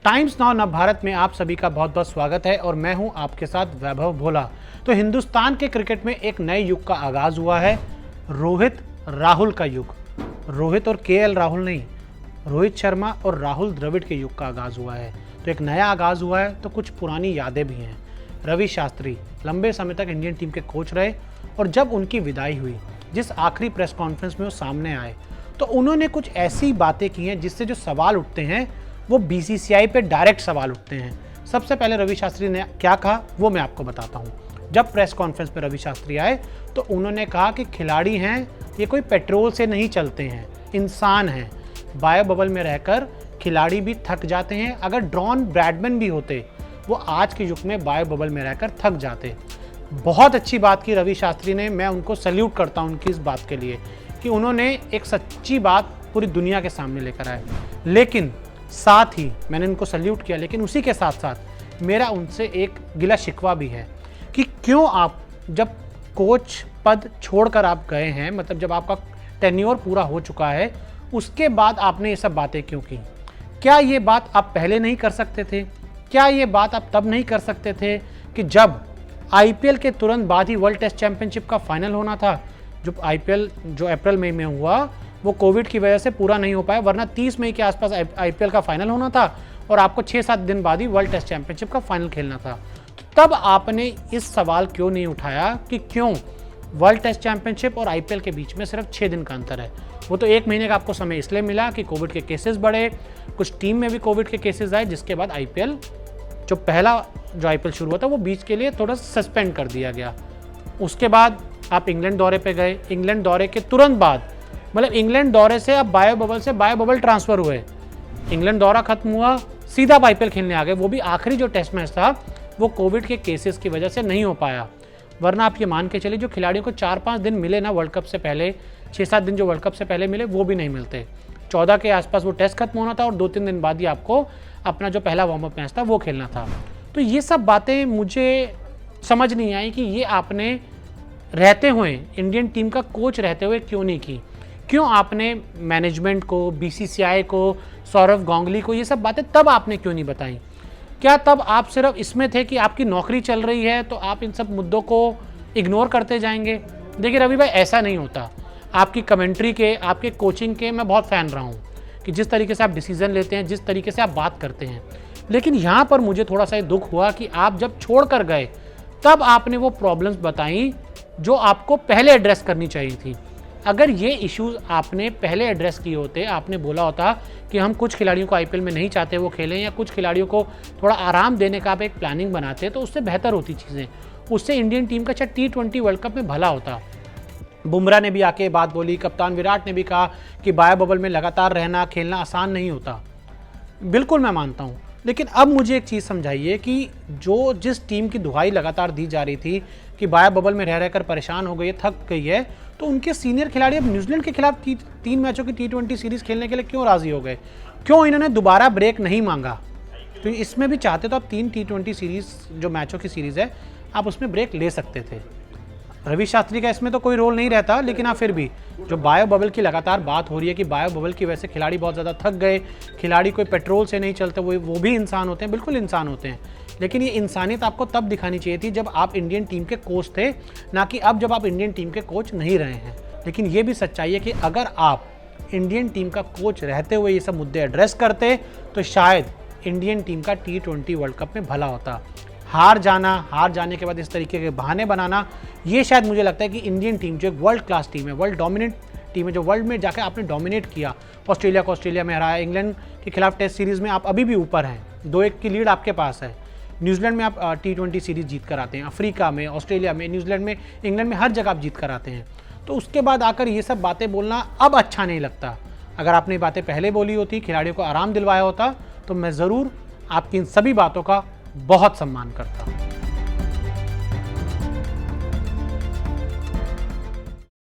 Times now नव भारत में आप सभी का बहुत बहुत स्वागत है और मैं हूं आपके साथ वैभव भोला। तो हिंदुस्तान के क्रिकेट में एक नए युग का आगाज हुआ है, रोहित राहुल का युग। रोहित और केएल राहुल नहीं, रोहित शर्मा और राहुल द्रविड़ के युग का आगाज हुआ है। तो एक नया आगाज हुआ है तो कुछ पुरानी यादें भी हैं। रवि शास्त्री लंबे समय तक इंडियन टीम के कोच रहे और जब उनकी विदाई हुई, जिस आखिरी प्रेस कॉन्फ्रेंस में वो सामने आए, तो उन्होंने कुछ ऐसी बातें की हैं जिससे जो सवाल उठते हैं वो बीसीसीआई पे डायरेक्ट सवाल उठते हैं। सबसे पहले रवि शास्त्री ने क्या कहा वो मैं आपको बताता हूँ। जब प्रेस कॉन्फ्रेंस पे रवि शास्त्री आए तो उन्होंने कहा कि खिलाड़ी हैं, ये कोई पेट्रोल से नहीं चलते हैं, इंसान हैं। बायो बबल में रहकर खिलाड़ी भी थक जाते हैं। अगर डॉन ब्रैडमैन भी होते वो आज के युग में बायो बबल में रहकर थक जाते। बहुत अच्छी बात की रवि शास्त्री ने, मैं उनको सल्यूट करता हूँ उनकी इस बात के लिए कि उन्होंने एक सच्ची बात पूरी दुनिया के सामने लेकर आए। लेकिन साथ ही मैंने इनको सल्यूट किया, लेकिन उसी के साथ साथ मेरा उनसे एक गिला शिकवा भी है कि क्यों आप जब कोच पद छोड़कर आप गए हैं, मतलब जब आपका टेन्योर पूरा हो चुका है, उसके बाद आपने ये सब बातें क्यों की? क्या ये बात आप पहले नहीं कर सकते थे? क्या ये बात आप तब नहीं कर सकते थे कि जब आईपीएल के तुरंत बाद ही वर्ल्ड टेस्ट चैंपियनशिप का फाइनल होना था? जो आईपीएल जो अप्रैल मई में हुआ वो कोविड की वजह से पूरा नहीं हो पाया, वरना 30 मई के आसपास आईपीएल का फाइनल होना था और आपको 6-7 दिन बाद ही वर्ल्ड टेस्ट चैंपियनशिप का फाइनल खेलना था। तब आपने इस सवाल क्यों नहीं उठाया कि क्यों वर्ल्ड टेस्ट चैंपियनशिप और आईपीएल के बीच में सिर्फ 6 दिन का अंतर है? वो तो 1 महीने का आपको समय इसलिए मिला कि कोविड के केसेस बढ़े, कुछ टीम में भी कोविड के केसेस आए, जिसके बाद आईपीएल जो पहला जो आईपीएल शुरू हुआ था वो बीच के लिए थोड़ा सस्पेंड कर दिया गया। उसके बाद आप इंग्लैंड दौरे पे गए, इंग्लैंड दौरे के तुरंत बाद, मतलब इंग्लैंड दौरे से आप बायो बबल ट्रांसफर हुए, इंग्लैंड दौरा खत्म हुआ, सीधा आईपीएल खेलने आ गए। वो भी आखिरी जो टेस्ट मैच था वो कोविड के केसेस की वजह से नहीं हो पाया, वरना आप ये मान के चलिए जो खिलाड़ियों को 4-5 दिन मिले ना वर्ल्ड कप से पहले, 6-7 दिन जो वर्ल्ड कप से पहले मिले वो भी नहीं मिलते। 14 के आसपास वो टेस्ट खत्म होना था और 2-3 दिन बाद ही आपको अपना जो पहला वार्म अप मैच था वो खेलना था। तो ये सब बातें मुझे समझ नहीं आई कि ये आपने रहते हुए, इंडियन टीम का कोच रहते हुए क्यों नहीं की? क्यों आपने मैनेजमेंट को, बीसीसीआई को, सौरव गांगुली को ये सब बातें तब आपने क्यों नहीं बताई? क्या तब आप सिर्फ इसमें थे कि आपकी नौकरी चल रही है तो आप इन सब मुद्दों को इग्नोर करते जाएंगे? देखिए रवि भाई, ऐसा नहीं होता। आपकी कमेंट्री के, आपके कोचिंग के मैं बहुत फ़ैन रहा हूँ कि जिस तरीके से आप डिसीज़न लेते हैं, जिस तरीके से आप बात करते हैं। लेकिन यहाँ पर मुझे थोड़ा सा दुख हुआ कि आप जब छोड़ कर गए तब आपने वो प्रॉब्लम्स बताई जो आपको पहले एड्रेस करनी चाहिए थी। अगर ये इश्यूज आपने पहले एड्रेस किए होते, आपने बोला होता कि हम कुछ खिलाड़ियों को आईपीएल में नहीं चाहते वो खेलें, या कुछ खिलाड़ियों को थोड़ा आराम देने का आप एक प्लानिंग बनाते, तो उससे बेहतर होती चीज़ें। उससे इंडियन टीम का चाहे T20 वर्ल्ड कप में भला होता। बुमराह ने भी आके बात बोली, कप्तान विराट ने भी कहा कि बायो बबल में लगातार रहना, खेलना आसान नहीं होता। बिल्कुल मैं मानता हूँ, लेकिन अब मुझे एक चीज़ समझाइए कि जिस टीम की दुहाई लगातार दी जा रही थी कि बायो बबल में रह रहकर परेशान हो गई है, थक गई है, तो उनके सीनियर खिलाड़ी अब न्यूजीलैंड के खिलाफ 3 मैचों की T20 सीरीज़ खेलने के लिए क्यों राज़ी हो गए? क्यों इन्होंने दोबारा ब्रेक नहीं मांगा? तो इसमें भी चाहते तो आप 3 T20 सीरीज़ जो मैचों की सीरीज़ है, आप उसमें ब्रेक ले सकते थे। रवि शास्त्री का इसमें तो कोई रोल नहीं रहता, लेकिन हाँ फिर भी जो बायो बबल की लगातार बात हो रही है कि बायो बबल की वजह से खिलाड़ी बहुत ज़्यादा थक गए, खिलाड़ी कोई पेट्रोल से नहीं चलते, वो भी इंसान होते हैं, बिल्कुल इंसान होते हैं। लेकिन ये इंसानियत आपको तब दिखानी चाहिए थी जब आप इंडियन टीम के कोच थे, ना कि अब जब आप इंडियन टीम के कोच नहीं रहे हैं। लेकिन ये भी सच्चाई है कि अगर आप इंडियन टीम का कोच रहते हुए ये सब मुद्दे एड्रेस करते तो शायद इंडियन टीम का T20 वर्ल्ड कप में भला होता। हार जाने के बाद इस तरीके के बहाने बनाना, ये शायद मुझे लगता है कि इंडियन टीम जो एक वर्ल्ड क्लास टीम है, वर्ल्ड डोमिनेंट टीम है, जो वर्ल्ड में जाकर आपने डोमिनेट किया, ऑस्ट्रेलिया को ऑस्ट्रेलिया में हराया, इंग्लैंड के खिलाफ टेस्ट सीरीज़ में आप अभी भी ऊपर हैं, 2-1 की लीड आपके पास है। न्यूजीलैंड में आप T20 सीरीज़ जीत कर आते हैं, अफ्रीका में, ऑस्ट्रेलिया में, न्यूजीलैंड में, इंग्लैंड में, हर जगह आप जीत कर आते हैं। तो उसके बाद आकर ये सब बातें बोलना अब अच्छा नहीं लगता। अगर आपने बातें पहले बोली होती, खिलाड़ियों को आराम दिलवाया होता, तो मैं ज़रूर आपकी इन सभी बातों का बहुत सम्मान करता।